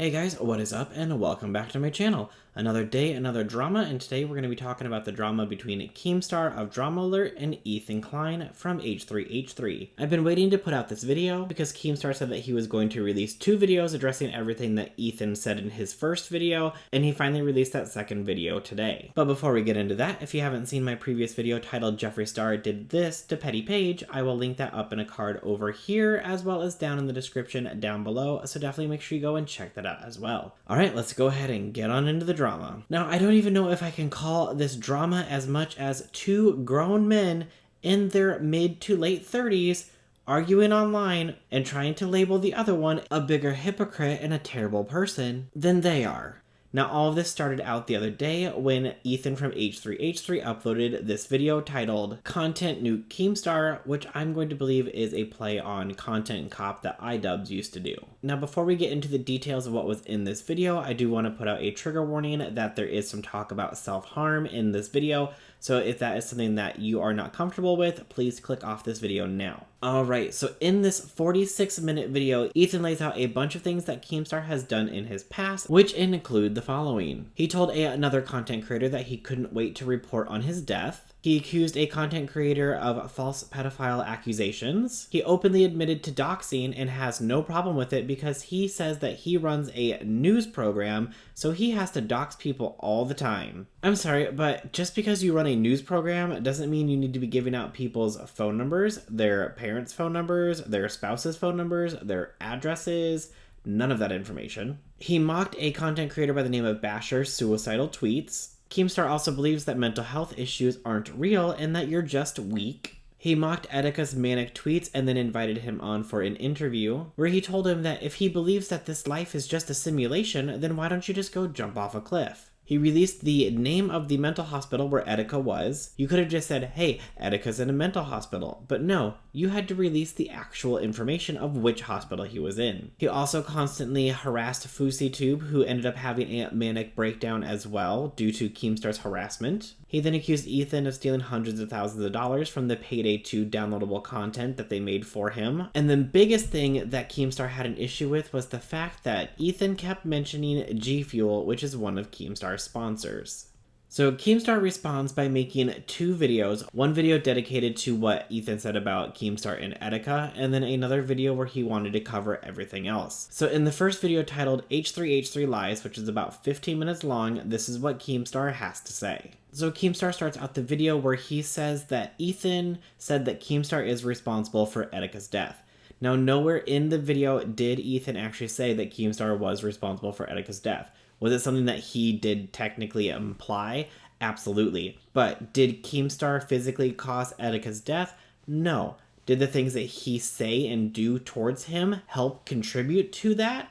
Hey guys, what is up and welcome back to my channel. Another day, another drama, and today we're going to be talking about the drama between Keemstar of Drama Alert and Ethan Klein from H3H3. I've been waiting to put out this video because Keemstar said that he was going to release 2 videos addressing everything that Ethan said in his first video, and he finally released that second video today. But before we get into that, if you haven't seen my previous video titled Jeffree Star Did This to Petty Paige, I will link that up in a card over here as well as down in the description down below, so definitely make sure you go and check that out as well. Alright, let's go ahead and get on into the drama. Now, I don't even know if I can call this drama as much as 2 grown men in their mid to late 30s arguing online and trying to label the other one a bigger hypocrite and a terrible person than they are. Now, all of this started out the other day when Ethan from H3H3 uploaded this video titled Content Nuke Keemstar, which I'm going to believe is a play on Content Cop that iDubbbz used to do. Now, before we get into the details of what was in this video, I do want to put out a trigger warning that there is some talk about self-harm in this video, so if that is something that you are not comfortable with, please click off this video now. Alright, so in this 46-minute video, Ethan lays out a bunch of things that Keemstar has done in his past, which include the following. He told another content creator that he couldn't wait to report on his death. He accused a content creator of false pedophile accusations. He openly admitted to doxing and has no problem with it because he says that he runs a news program, so he has to dox people all the time. I'm sorry, but just because you run a news program doesn't mean you need to be giving out people's phone numbers, their parents' phone numbers, their spouse's phone numbers, their addresses, none of that information. He mocked a content creator by the name of Basher's suicidal tweets. Keemstar also believes that mental health issues aren't real and that you're just weak. He mocked Etika's manic tweets and then invited him on for an interview, where he told him that if he believes that this life is just a simulation, then why don't you just go jump off a cliff? He released the name of the mental hospital where Etika was. You could have just said, hey, Etika's in a mental hospital. But no, you had to release the actual information of which hospital he was in. He also constantly harassed FouseyTube, who ended up having a manic breakdown as well due to Keemstar's harassment. He then accused Ethan of stealing hundreds of thousands of dollars from the Payday 2 downloadable content that they made for him. And the biggest thing that Keemstar had an issue with was the fact that Ethan kept mentioning G Fuel, which is one of Keemstar's sponsors. So Keemstar responds by making 2 videos, one video dedicated to what Ethan said about Keemstar and Etika, and then another video where he wanted to cover everything else. So in the first video titled H3H3 Lies, which is about 15 minutes long, this is what Keemstar has to say. So Keemstar starts out the video where he says that Ethan said that Keemstar is responsible for Etika's death. Now, nowhere in the video did Ethan actually say that Keemstar was responsible for Etika's death. Was it something that he did technically imply? Absolutely. But did Keemstar physically cause Etika's death? No. Did the things that he say and do towards him help contribute to that?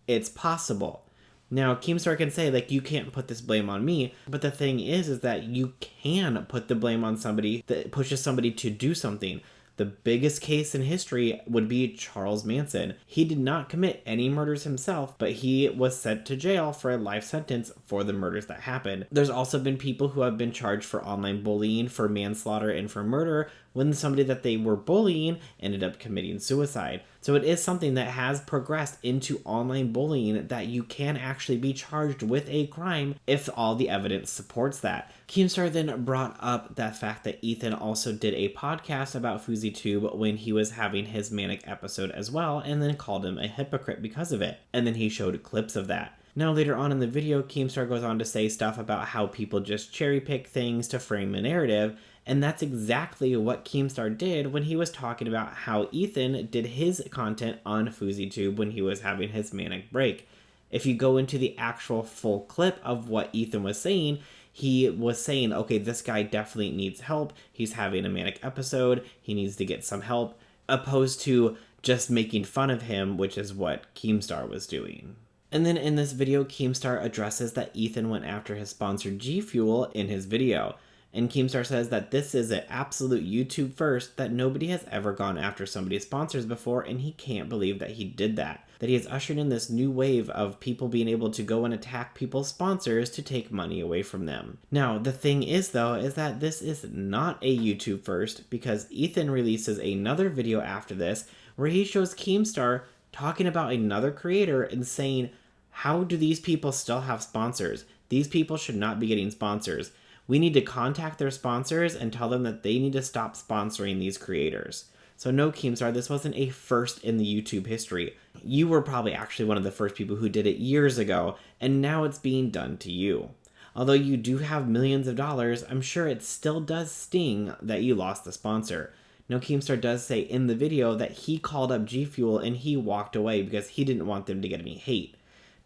It's possible. Now, Keemstar can say, like, you can't put this blame on me, but the thing is that you can put the blame on somebody that pushes somebody to do something. The biggest case in history would be Charles Manson. He did not commit any murders himself, but he was sent to jail for a life sentence for the murders that happened. There's also been people who have been charged for online bullying, for manslaughter, and for murder when somebody that they were bullying ended up committing suicide. So it is something that has progressed into online bullying that you can actually be charged with a crime if all the evidence supports that. Keemstar then brought up that fact that Ethan also did a podcast about FouseyTube when he was having his manic episode as well, and then called him a hypocrite because of it. And then he showed clips of that. Now, later on in the video, Keemstar goes on to say stuff about how people just cherry pick things to frame a narrative, and that's exactly what Keemstar did when he was talking about how Ethan did his content on FouseyTube when he was having his manic break. If you go into the actual full clip of what Ethan was saying, he was saying, okay, this guy definitely needs help. He's having a manic episode. He needs to get some help, opposed to just making fun of him, which is what Keemstar was doing. And then in this video, Keemstar addresses that Ethan went after his sponsor G Fuel in his video. And Keemstar says that this is an absolute YouTube first, that nobody has ever gone after somebody's sponsors before, and he can't believe that he did that. That he has ushered in this new wave of people being able to go and attack people's sponsors to take money away from them. Now, the thing is though, is that this is not a YouTube first, because Ethan releases another video after this where he shows Keemstar talking about another creator and saying, How do these people still have sponsors? These people should not be getting sponsors. We need to contact their sponsors and tell them that they need to stop sponsoring these creators. So no, Keemstar, this wasn't a first in the YouTube history. You were probably actually one of the first people who did it years ago, and now it's being done to you. Although you do have millions of dollars, I'm sure it still does sting that you lost the sponsor. Now, Keemstar does say in the video that he called up G Fuel and he walked away because he didn't want them to get any hate.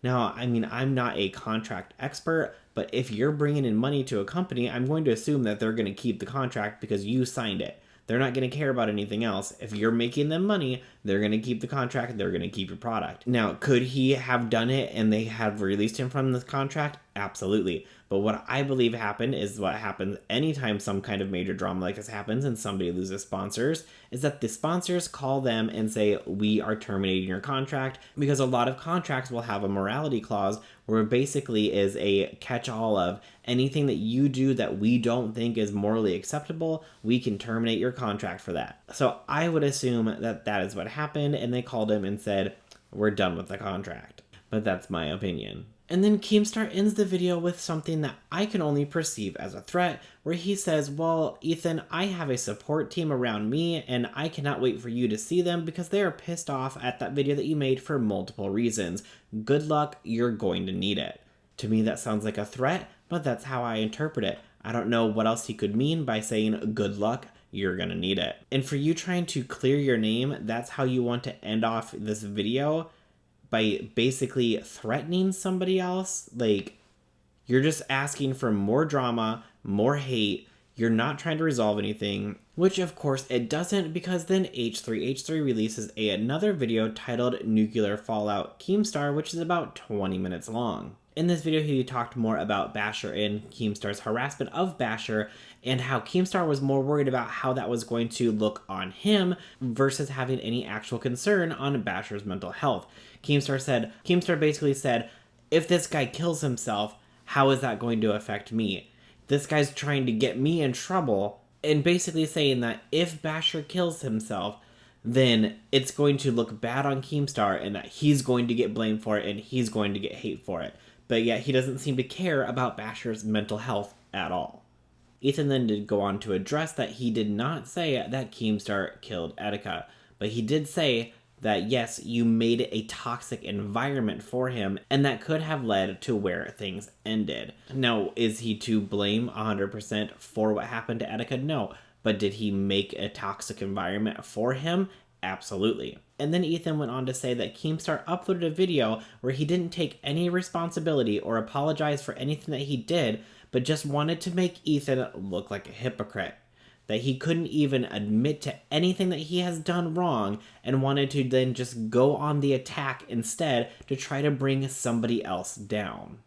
Now, I mean, I'm not a contract expert, but if you're bringing in money to a company, I'm going to assume that they're going to keep the contract because you signed it. They're not going to care about anything else. If you're making them money, they're going to keep the contract. They're going to keep your product. Now, could he have done it and they have released him from the contract? Absolutely. But what I believe happened is what happens anytime some kind of major drama like this happens and somebody loses sponsors, is that the sponsors call them and say, we are terminating your contract, because a lot of contracts will have a morality clause where it basically is a catch-all of anything that you do that we don't think is morally acceptable, we can terminate your contract for that. So I would assume that that is what happened, and they called him and said, we're done with the contract. But that's my opinion. And then Keemstar ends the video with something that I can only perceive as a threat, where he says, well, Ethan, I have a support team around me, and I cannot wait for you to see them because they are pissed off at that video that you made for multiple reasons. Good luck, you're going to need it. To me, that sounds like a threat, but that's how I interpret it. I don't know what else he could mean by saying, good luck, you're gonna need it. And for you trying to clear your name, that's how you want to end off this video? By basically threatening somebody else? Like, you're just asking for more drama, more hate. You're not trying to resolve anything, which of course it doesn't, because then H3H3 releases another video titled Nuclear Fallout Keemstar, which is about 20 minutes long. In this video, he talked more about Basher and Keemstar's harassment of Basher and how Keemstar was more worried about how that was going to look on him versus having any actual concern on Basher's mental health. Keemstar basically said, if this guy kills himself, how is that going to affect me? This guy's trying to get me in trouble, and basically saying that if Basher kills himself, then it's going to look bad on Keemstar and that he's going to get blamed for it and he's going to get hate for it. But yet he doesn't seem to care about Basher's mental health at all. Ethan then did go on to address that he did not say that Keemstar killed Etika, but he did say that yes, you made a toxic environment for him, and that could have led to where things ended. Now, is he to blame 100% for what happened to Etika? No. But did he make a toxic environment for him? Absolutely. And then Ethan went on to say that Keemstar uploaded a video where he didn't take any responsibility or apologize for anything that he did, but just wanted to make Ethan look like a hypocrite. That he couldn't even admit to anything that he has done wrong and wanted to then just go on the attack instead to try to bring somebody else down.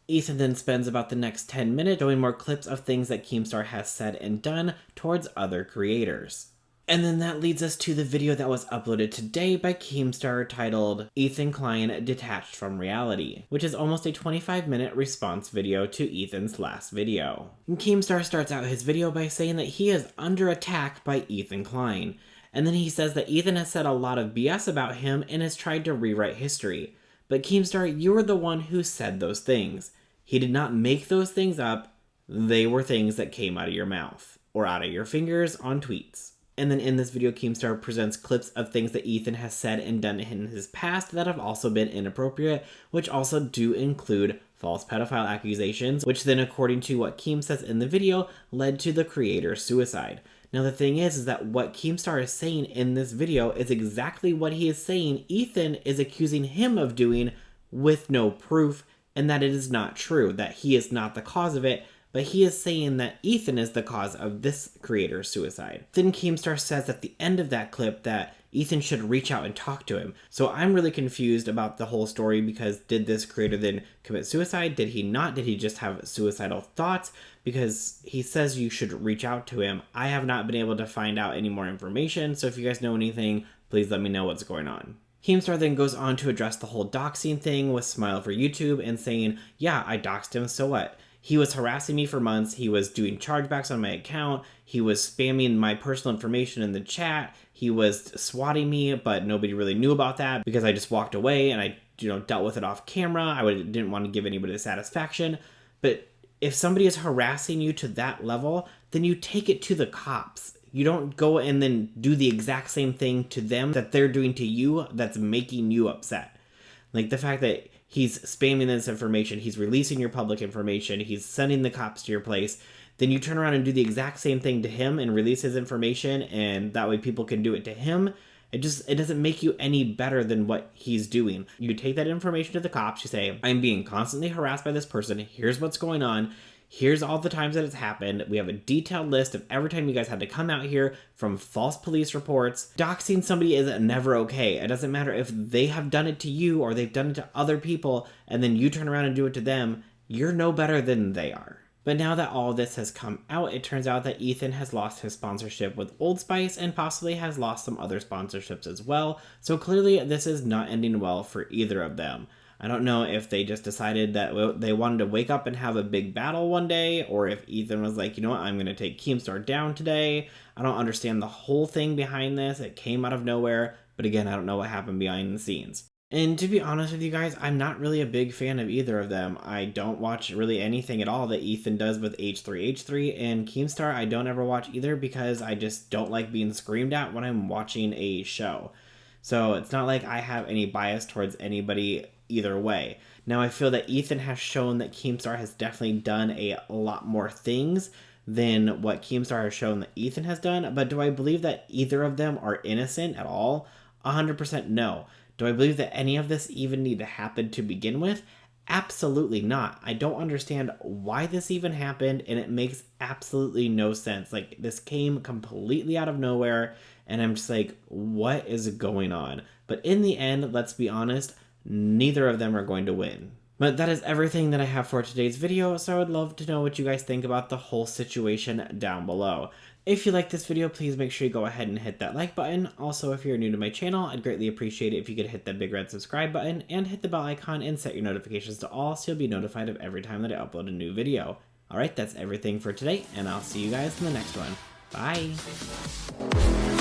Ethan then spends about the next 10 minutes showing more clips of things that Keemstar has said and done towards other creators. And then that leads us to the video that was uploaded today by Keemstar titled Ethan Klein Detached from Reality, which is almost a 25-minute response video to Ethan's last video. And Keemstar starts out his video by saying that he is under attack by Ethan Klein, and then he says that Ethan has said a lot of BS about him and has tried to rewrite history. But Keemstar, you were the one who said those things. He did not make those things up. They were things that came out of your mouth or out of your fingers on tweets. And then in this video, Keemstar presents clips of things that Ethan has said and done in his past that have also been inappropriate, which also do include false pedophile accusations, which then, according to what Keem says in the video, led to the creator's suicide. Now, the thing is that what Keemstar is saying in this video is exactly what he is saying Ethan is accusing him of doing with no proof, and that it is not true, that he is not the cause of it, but he is saying that Ethan is the cause of this creator's suicide. Then Keemstar says at the end of that clip that Ethan should reach out and talk to him. So I'm really confused about the whole story, because did this creator then commit suicide? Did he not? Did he just have suicidal thoughts? Because he says you should reach out to him. I have not been able to find out any more information, so if you guys know anything, please let me know what's going on. Keemstar then goes on to address the whole doxing thing with Smile for YouTube and saying, yeah, I doxed him, so what? He was harassing me for months, he was doing chargebacks on my account, he was spamming my personal information in the chat, he was swatting me, but nobody really knew about that because I just walked away and I dealt with it off camera. I didn't want to give anybody the satisfaction. But if somebody is harassing you to that level, then you take it to the cops. You don't go and then do the exact same thing to them that they're doing to you that's making you upset. Like the fact that he's spamming this information, he's releasing your public information, he's sending the cops to your place, then you turn around and do the exact same thing to him and release his information, and that way people can do it to him. It doesn't make you any better than what he's doing. You take that information to the cops, you say, I'm being constantly harassed by this person, here's what's going on, here's all the times that it's happened. We have a detailed list of every time you guys had to come out here, from false police reports. Doxing somebody is never okay. It doesn't matter if they have done it to you or they've done it to other people and then you turn around and do it to them. You're no better than they are. But now that all this has come out, it turns out that Ethan has lost his sponsorship with Old Spice and possibly has lost some other sponsorships as well. So clearly this is not ending well for either of them. I don't know if they just decided that they wanted to wake up and have a big battle one day, or if Ethan was like, you know what, I'm going to take Keemstar down today. I don't understand the whole thing behind this. It came out of nowhere. But again, I don't know what happened behind the scenes. And to be honest with you guys, I'm not really a big fan of either of them. I don't watch really anything at all that Ethan does with H3H3, and Keemstar I don't ever watch either because I just don't like being screamed at when I'm watching a show. So it's not like I have any bias towards anybody either way. Now I feel that Ethan has shown that Keemstar has definitely done a lot more things than what Keemstar has shown that Ethan has done, but do I believe that either of them are innocent at all? 100% no. Do I believe that any of this even need to happen to begin with? Absolutely not. I don't understand why this even happened, and it makes absolutely no sense. Like, this came completely out of nowhere, and I'm just like, what is going on? But in the end, let's be honest, neither of them are going to win. But that is everything that I have for today's video, so I would love to know what you guys think about the whole situation down below. If you like this video, please make sure you go ahead and hit that like button. Also, if you're new to my channel, I'd greatly appreciate it if you could hit that big red subscribe button and hit the bell icon and set your notifications to all so you'll be notified of every time that I upload a new video. Alright, that's everything for today, and I'll see you guys in the next one. Bye!